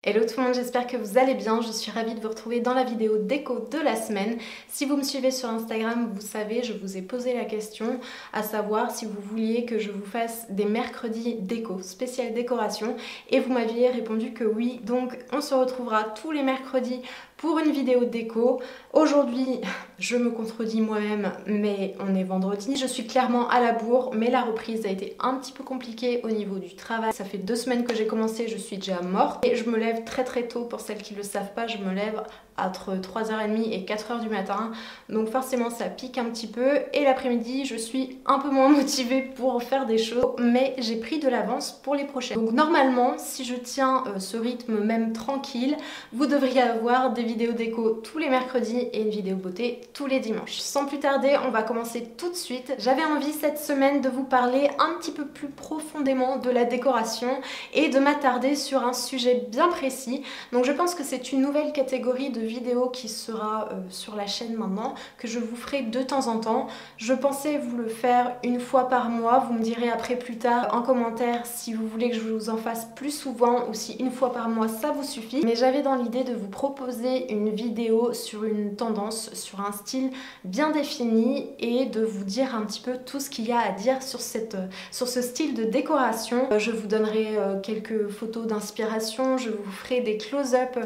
Hello tout le monde, j'espère que vous allez bien. Je suis ravie de vous retrouver dans la vidéo déco de la semaine. Si vous me suivez sur Instagram, vous savez, je vous ai posé la question à savoir si vous vouliez que je vous fasse des mercredis déco, spécial décoration, et vous m'aviez répondu que oui. Donc on se retrouvera tous les mercredis pour une vidéo déco. Aujourd'hui, je me contredis moi-même, mais on est vendredi. Je suis clairement à la bourre, mais la reprise a été un petit peu compliquée au niveau du travail. Ça fait 2 semaines que j'ai commencé, je suis déjà morte. Et je me lève très tôt, pour celles qui ne le savent pas, je me lève entre 3h30 et 4h du matin. Donc forcément ça pique un petit peu. Et l'après-midi, je suis un peu moins motivée pour faire des choses, mais j'ai pris de l'avance pour les prochaines. Donc normalement, si je tiens ce rythme même tranquille, vous devriez avoir des vidéos déco tous les mercredis et une vidéo beauté tous les dimanches. Sans plus tarder, on va commencer tout de suite. J'avais envie cette semaine de vous parler un petit peu plus profondément de la décoration et de m'attarder sur un sujet bien précis. Donc je pense que c'est une nouvelle catégorie de vidéos qui sera sur la chaîne maintenant, que je vous ferai de temps en temps. Je pensais vous le faire une fois par mois. Vous me direz après plus tard en commentaire si vous voulez que je vous en fasse plus souvent ou si une fois par mois ça vous suffit. Mais j'avais dans l'idée de vous proposer une vidéo sur une tendance, sur un style bien défini et de vous dire un petit peu tout ce qu'il y a à dire sur ce style de décoration. Je vous donnerai quelques photos d'inspiration, je vous ferai des close-up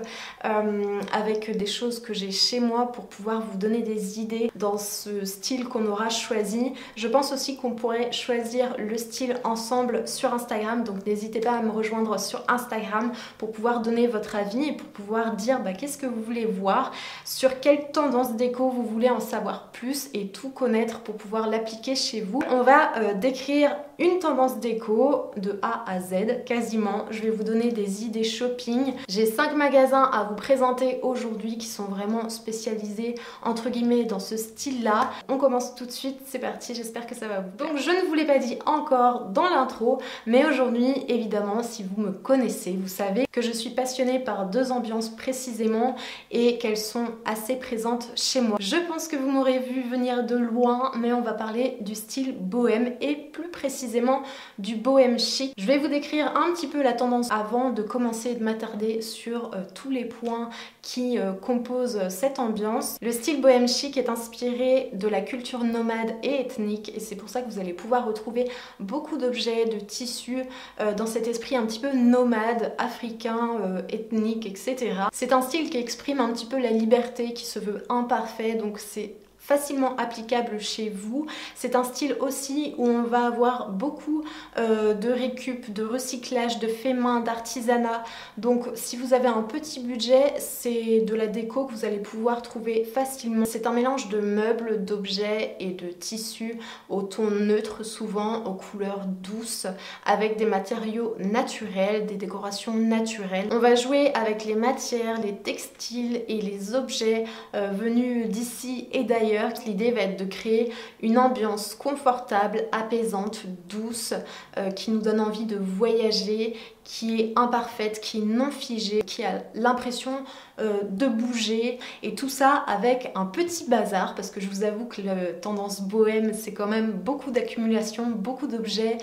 avec des choses que j'ai chez moi pour pouvoir vous donner des idées dans ce style qu'on aura choisi. Je pense aussi qu'on pourrait choisir le style ensemble sur Instagram, donc n'hésitez pas à me rejoindre sur Instagram pour pouvoir donner votre avis et pour pouvoir dire qu'est-ce que vous voulez voir, sur quelle tendance déco vous voulez en savoir plus et tout connaître pour pouvoir l'appliquer chez vous. On va décrire une tendance déco de A à Z quasiment. Je vais vous donner des idées shopping. J'ai 5 magasins à vous présenter aujourd'hui qui sont vraiment spécialisés entre guillemets dans ce style là. On commence tout de suite, c'est parti, j'espère que ça va vous plaire. Donc je ne vous l'ai pas dit encore dans l'intro, mais aujourd'hui évidemment si vous me connaissez, vous savez que je suis passionnée par 2 ambiances précisément et qu'elles sont assez présentes chez moi. Je pense que vous m'aurez vu venir de loin, mais on va parler du style bohème et plus précisément du bohème chic. Je vais vous décrire un petit peu la tendance avant de commencer de m'attarder sur tous les points qui composent cette ambiance. Le style bohème chic est inspiré de la culture nomade et ethnique et c'est pour ça que vous allez pouvoir retrouver beaucoup d'objets, de tissus dans cet esprit un petit peu nomade, africain, ethnique, etc. C'est un style qui exprime un petit peu la liberté, qui se veut imparfait, donc c'est facilement applicable chez vous. C'est un style aussi où on va avoir beaucoup de récup, de recyclage, de fait main, d'artisanat. Donc si vous avez un petit budget, c'est de la déco que vous allez pouvoir trouver facilement. C'est un mélange de meubles, d'objets et de tissus au ton neutre souvent, aux couleurs douces, avec des matériaux naturels, des décorations naturelles. On va jouer avec les matières, les textiles et les objets venus d'ici et d'ailleurs. L'idée va être de créer une ambiance confortable, apaisante, douce, qui nous donne envie de voyager, qui est imparfaite, qui est non figée, qui a l'impression de bouger, et tout ça avec un petit bazar, parce que je vous avoue que la tendance bohème c'est quand même beaucoup d'accumulation, beaucoup d'objets,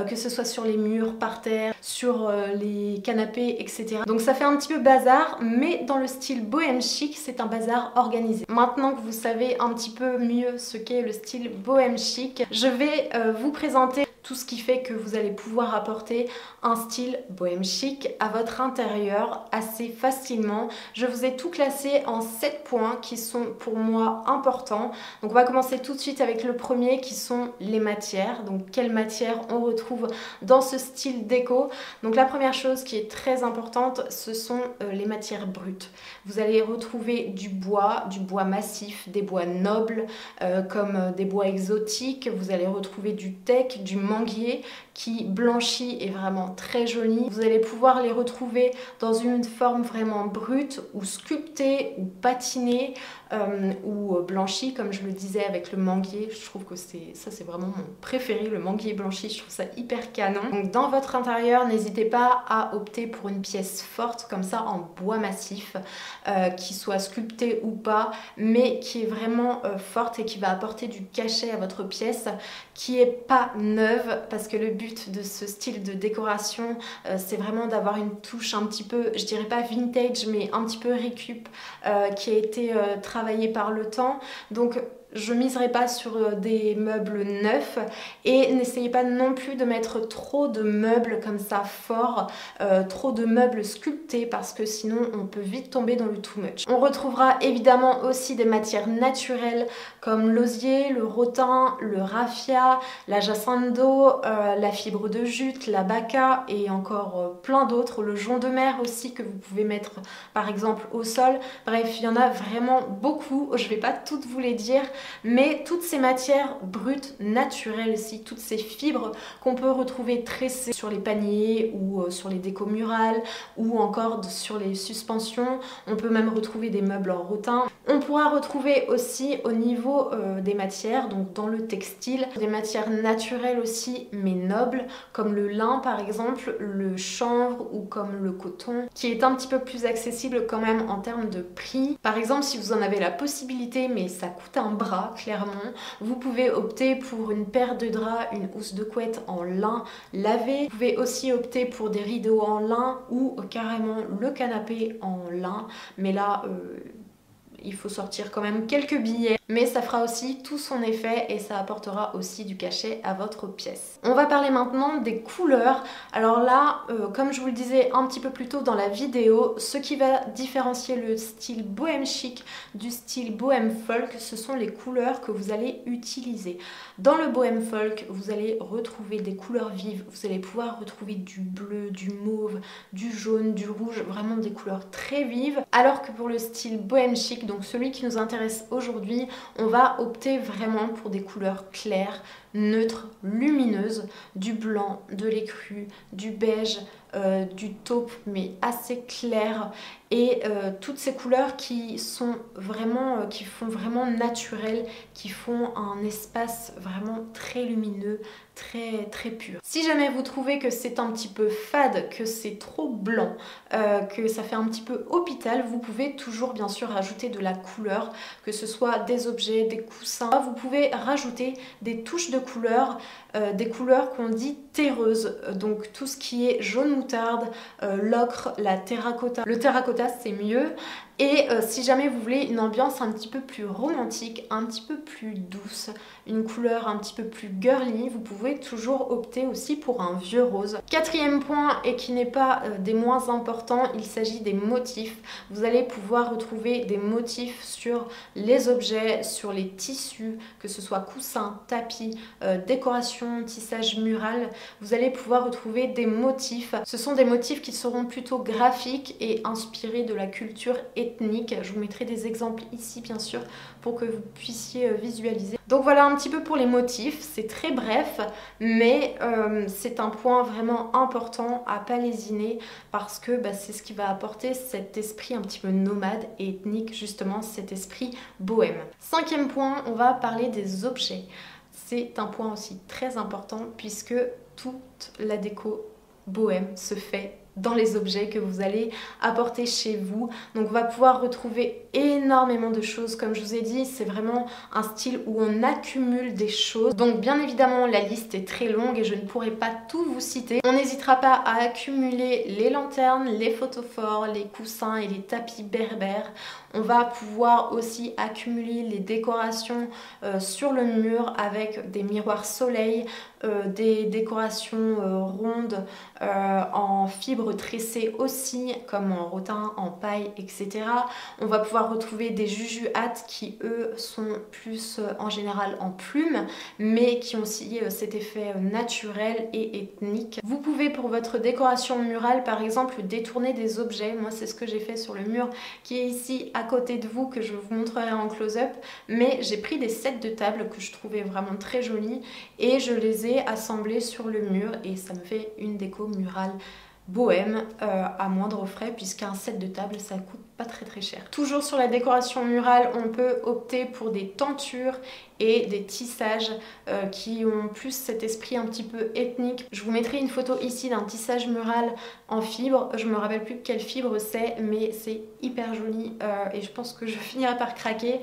que ce soit sur les murs, par terre, sur les canapés, etc. Donc ça fait un petit peu bazar, mais dans le style bohème chic c'est un bazar organisé. Maintenant que vous savez un petit peu mieux ce qu'est le style bohème chic, je vais vous présenter tout ce qui fait que vous allez pouvoir apporter un style bohème chic à votre intérieur assez facilement. Je vous ai tout classé en 7 points qui sont pour moi importants. Donc on va commencer tout de suite avec le premier qui sont les matières. Donc quelles matières on retrouve dans ce style déco. Donc la première chose qui est très importante, ce sont les matières brutes. Vous allez retrouver du bois massif, des bois nobles comme des bois exotiques. Vous allez retrouver du teak, du manguier qui blanchit et vraiment très joli. Vous allez pouvoir les retrouver dans une forme vraiment brute ou sculptée ou patinée ou blanchie, comme je le disais avec le manguier. Je trouve que ça c'est vraiment mon préféré, le manguier blanchi, je trouve ça hyper canon. Donc dans votre intérieur, n'hésitez pas à opter pour une pièce forte comme ça en bois massif, qui soit sculptée ou pas, mais qui est vraiment forte et qui va apporter du cachet à votre pièce, qui est pas neuve, parce que le but but de ce style de décoration, c'est vraiment d'avoir une touche un petit peu, je dirais pas vintage, mais un petit peu récup, qui a été travaillée par le temps. Donc je miserai pas sur des meubles neufs et n'essayez pas non plus de mettre trop de meubles comme ça forts, trop de meubles sculptés, parce que sinon on peut vite tomber dans le too much. On retrouvera évidemment aussi des matières naturelles comme l'osier, le rotin, le raffia, la jacinthe d'eau, la fibre de jute, la baca et encore plein d'autres, le jonc de mer aussi que vous pouvez mettre par exemple au sol. Bref, il y en a vraiment beaucoup, je vais pas toutes vous les dire, mais toutes ces matières brutes, naturelles aussi, toutes ces fibres qu'on peut retrouver tressées sur les paniers ou sur les décos murales ou encore sur les suspensions. On peut même retrouver des meubles en rotin. On pourra retrouver aussi au niveau des matières, donc dans le textile, des matières naturelles aussi mais nobles, comme le lin par exemple, le chanvre ou comme le coton, qui est un petit peu plus accessible quand même en termes de prix. Par exemple, si vous en avez la possibilité mais ça coûte un bras clairement, vous pouvez opter pour une paire de draps, une housse de couette en lin lavé. Vous pouvez aussi opter pour des rideaux en lin ou carrément le canapé en lin, mais là il faut sortir quand même quelques billets, mais ça fera aussi tout son effet et ça apportera aussi du cachet à votre pièce. On va parler maintenant des couleurs. Alors là, comme je vous le disais un petit peu plus tôt dans la vidéo, ce qui va différencier le style bohème chic du style bohème folk, ce sont les couleurs que vous allez utiliser. Dans le bohème folk, vous allez retrouver des couleurs vives, vous allez pouvoir retrouver du bleu, du mauve, du jaune, du rouge, vraiment des couleurs très vives, alors que pour le style bohème chic, donc celui qui nous intéresse aujourd'hui, on va opter vraiment pour des couleurs claires, neutres, lumineuses, du blanc, de l'écru, du beige, du taupe mais assez clair, et toutes ces couleurs qui sont vraiment, qui font vraiment naturel, qui font un espace vraiment très lumineux, très pur. Si jamais vous trouvez que c'est un petit peu fade, que c'est trop blanc, que ça fait un petit peu hôpital, vous pouvez toujours bien sûr rajouter de la couleur, que ce soit des objets, des coussins. Vous pouvez rajouter des touches de couleurs, des couleurs qu'on dit terreuses, donc tout ce qui est jaune moutarde, l'ocre, la terracotta. Le terracotta c'est mieux. Et si jamais vous voulez une ambiance un petit peu plus romantique, un petit peu plus douce, une couleur un petit peu plus girly, vous pouvez toujours opter aussi pour un vieux rose. Quatrième point, et qui n'est pas des moins importants, il s'agit des motifs. Vous allez pouvoir retrouver des motifs sur les objets, sur les tissus, que ce soit coussins, tapis, décoration, tissage mural. Vous allez pouvoir retrouver des motifs. Ce sont des motifs qui seront plutôt graphiques et inspirés de la culture ethnique. Je vous mettrai des exemples ici bien sûr pour que vous puissiez visualiser. Donc voilà un petit peu pour les motifs, c'est très bref mais c'est un point vraiment important à pas lésiner, parce que c'est ce qui va apporter cet esprit un petit peu nomade et ethnique, justement cet esprit bohème. Cinquième point, on va parler des objets. C'est un point aussi très important puisque toute la déco bohème se fait dans les objets que vous allez apporter chez vous. Donc on va pouvoir retrouver énormément de choses. Comme je vous ai dit, c'est vraiment un style où on accumule des choses. Donc bien évidemment la liste est très longue et je ne pourrai pas tout vous citer. On n'hésitera pas à accumuler les lanternes, les photophores, les coussins et les tapis berbères. On va pouvoir aussi accumuler les décorations sur le mur avec des miroirs soleil, des décorations rondes en fibres tressées aussi, comme en rotin, en paille, etc. On va pouvoir retrouver des jujuhates qui eux sont plus en général en plumes, mais qui ont aussi cet effet naturel et ethnique. Vous pouvez pour votre décoration murale par exemple détourner des objets. Moi c'est ce que j'ai fait sur le mur qui est ici à côté de vous, que je vous montrerai en close-up, mais j'ai pris des sets de table que je trouvais vraiment très jolis et je les ai assemblés sur le mur et ça me fait une déco murale bohème à moindre frais, puisqu'un set de table ça coûte pas très cher. Toujours sur la décoration murale, on peut opter pour des tentures et des tissages qui ont plus cet esprit un petit peu ethnique. Je vous mettrai une photo ici d'un tissage mural en fibre. Je me rappelle plus quelle fibre c'est, mais c'est hyper joli et je pense que je finirai par craquer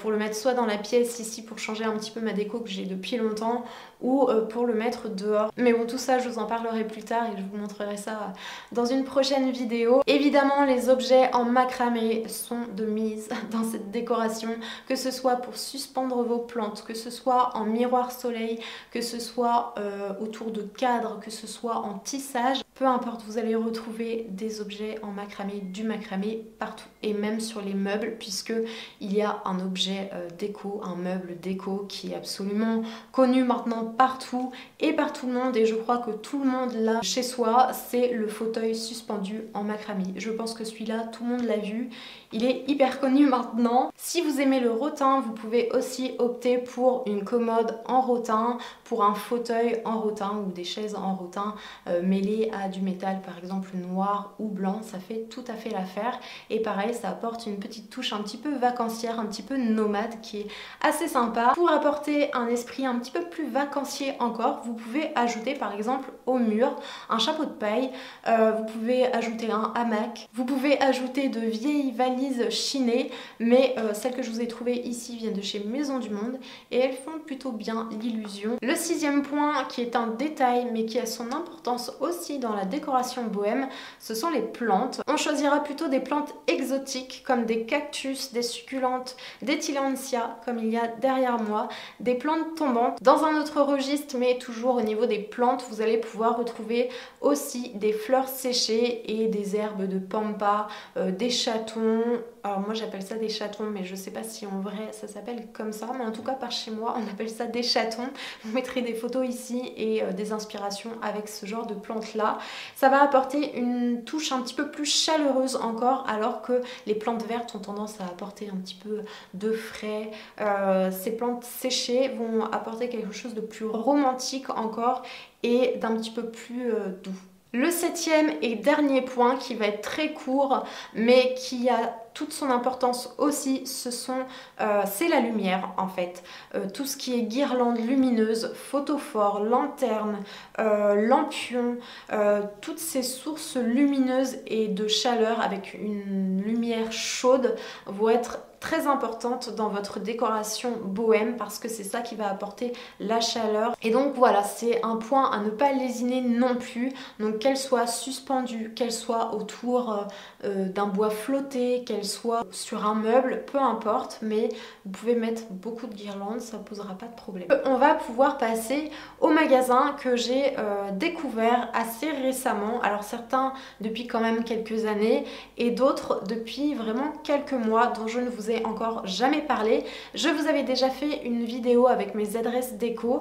pour le mettre soit dans la pièce ici pour changer un petit peu ma déco que j'ai depuis longtemps, ou pour le mettre dehors. Mais bon, tout ça je vous en parlerai plus tard et je vous montrerai ça dans une prochaine vidéo. Évidemment, les objets en macramé sont de mise dans cette décoration, que ce soit pour suspendre vos plantes, que ce soit en miroir soleil, que ce soit autour de cadres, que ce soit en tissage. Peu importe, vous allez retrouver des objets en macramé, du macramé partout, et même sur les meubles, puisque il y a un objet déco, un meuble déco qui est absolument connu maintenant partout et par tout le monde, et je crois que tout le monde l'a chez soi, c'est le fauteuil suspendu en macramé. Je pense que celui-là, tout le monde l'a vu, il est hyper connu maintenant. Si vous aimez le rotin, vous pouvez aussi opter pour une commode en rotin, pour un fauteuil en rotin ou des chaises en rotin mêlées à du métal, par exemple noir ou blanc, ça fait tout à fait l'affaire. Et pareil, ça apporte une petite touche un petit peu vacancière, un petit peu nomade qui est assez sympa. Pour apporter un esprit un petit peu plus vacancier encore, vous pouvez ajouter par exemple au mur un chapeau de paille, vous pouvez ajouter un hamac, vous pouvez ajouter de vieilles valises chinées, mais celles que je vous ai trouvées ici viennent de chez Maison du Monde et elles font plutôt bien l'illusion. Le sixième point, qui est un détail mais qui a son importance aussi dans la décoration bohème, ce sont les plantes. On choisira plutôt des plantes exotiques comme des cactus, des succulentes, des tillandsia comme il y a derrière moi, des plantes tombantes. Dans un autre registre, mais toujours au niveau des plantes, vous allez pouvoir retrouver aussi des fleurs séchées et des herbes de pampa, des chatons. Alors moi j'appelle ça des chatons, mais je sais pas si en vrai ça s'appelle comme ça, mais en tout cas par chez moi on appelle ça des chatons. Vous mettrez des photos ici et des inspirations avec ce genre de plantes là. Ça va apporter une touche un petit peu plus chaleureuse encore, alors que les plantes vertes ont tendance à apporter un petit peu de frais. Ces plantes séchées vont apporter quelque chose de plus romantique encore et d'un petit peu plus doux. Le septième et dernier point, qui va être très court mais qui a toute son importance aussi, c'est la lumière en fait. Tout ce qui est guirlande lumineuse, photophore, lanterne, lampion, toutes ces sources lumineuses et de chaleur avec une lumière chaude vont être très importante dans votre décoration bohème, parce que c'est ça qui va apporter la chaleur. Et donc voilà, c'est un point à ne pas lésiner non plus. Donc qu'elle soit suspendue, qu'elle soit autour d'un bois flotté, qu'elle soit sur un meuble, peu importe, mais vous pouvez mettre beaucoup de guirlandes, ça posera pas de problème. On va pouvoir passer au magasin que j'ai découvert assez récemment. Alors certains depuis quand même quelques années et d'autres depuis vraiment quelques mois, dont je ne vous ai encore jamais parlé. Je vous avais déjà fait une vidéo avec mes adresses déco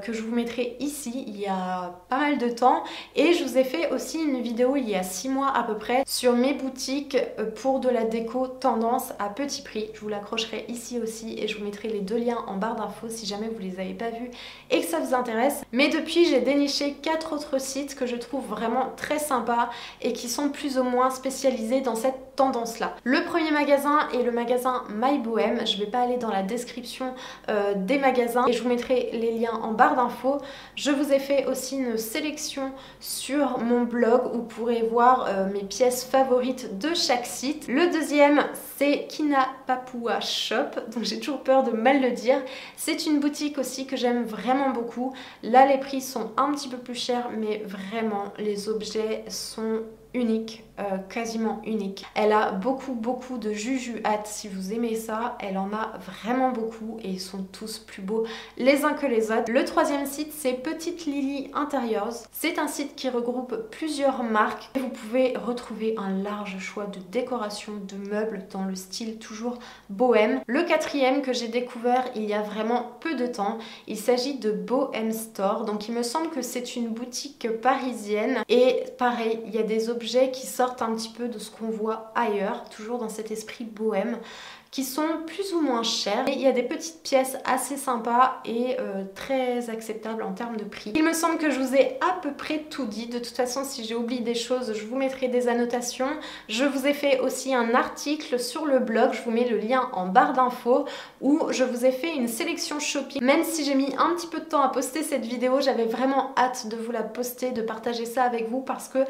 que je vous mettrai ici il y a pas mal de temps, et je vous ai fait aussi une vidéo il y a 6 mois à peu près sur mes boutiques pour de la déco tendance à petit prix. Je vous l'accrocherai ici aussi et je vous mettrai les deux liens en barre d'infos si jamais vous les avez pas vus et que ça vous intéresse. Mais depuis, j'ai déniché 4 autres sites que je trouve vraiment très sympas et qui sont plus ou moins spécialisés dans cette tendance là. Le premier magasin est le magasin My Bohème. Je vais pas aller dans la description des magasins et je vous mettrai les liens en barre d'infos. Je vous ai fait aussi une sélection sur mon blog où vous pourrez voir mes pièces favorites de chaque site. Le deuxième, c'est Kina Papua Shop, donc j'ai toujours peur de mal le dire. C'est une boutique aussi que j'aime vraiment beaucoup. Là les prix sont un petit peu plus chers, mais vraiment les objets sont unique, quasiment unique. Elle a beaucoup de juju hâte. Si vous aimez ça, elle en a vraiment beaucoup et ils sont tous plus beaux les uns que les autres. Le troisième site, c'est Petite Lily Interiors. C'est un site qui regroupe plusieurs marques. Vous pouvez retrouver un large choix de décoration, de meubles dans le style toujours bohème. Le quatrième que j'ai découvert il y a vraiment peu de temps, il s'agit de Bohème Store. Donc il me semble que c'est une boutique parisienne et pareil, il y a des objets qui sortent un petit peu de ce qu'on voit ailleurs, toujours dans cet esprit bohème, qui sont plus ou moins chers. Et il y a des petites pièces assez sympas et très acceptables en termes de prix. Il me semble que je vous ai à peu près tout dit. De toute façon, si j'ai oublié des choses, je vous mettrai des annotations. Je vous ai fait aussi un article sur le blog, je vous mets le lien en barre d'infos, où je vous ai fait une sélection shopping. Même si j'ai mis un petit peu de temps à poster cette vidéo, j'avais vraiment hâte de vous la poster, de partager ça avec vous parce que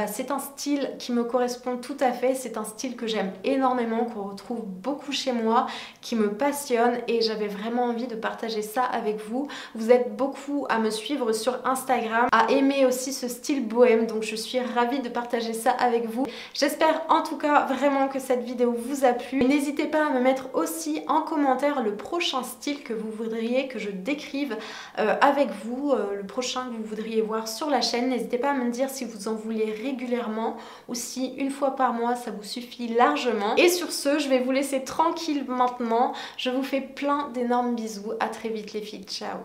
c'est un style qui me correspond tout à fait. C'est un style que j'aime énormément, qu'on retrouve beaucoup chez moi, qui me passionne et j'avais vraiment envie de partager ça avec vous. Vous êtes beaucoup à me suivre sur Instagram, à aimer aussi ce style bohème, donc je suis ravie de partager ça avec vous. J'espère en tout cas vraiment que cette vidéo vous a plu. N'hésitez pas à me mettre aussi en commentaire le prochain style que vous voudriez que je décrive avec vous, le prochain que vous voudriez voir sur la chaîne. N'hésitez pas à me dire si vous en voulez régulièrement ou si une fois par mois ça vous suffit largement. Et sur ce, je vais vous laisser tranquille maintenant. Je vous fais plein d'énormes bisous. À très vite les filles. Ciao.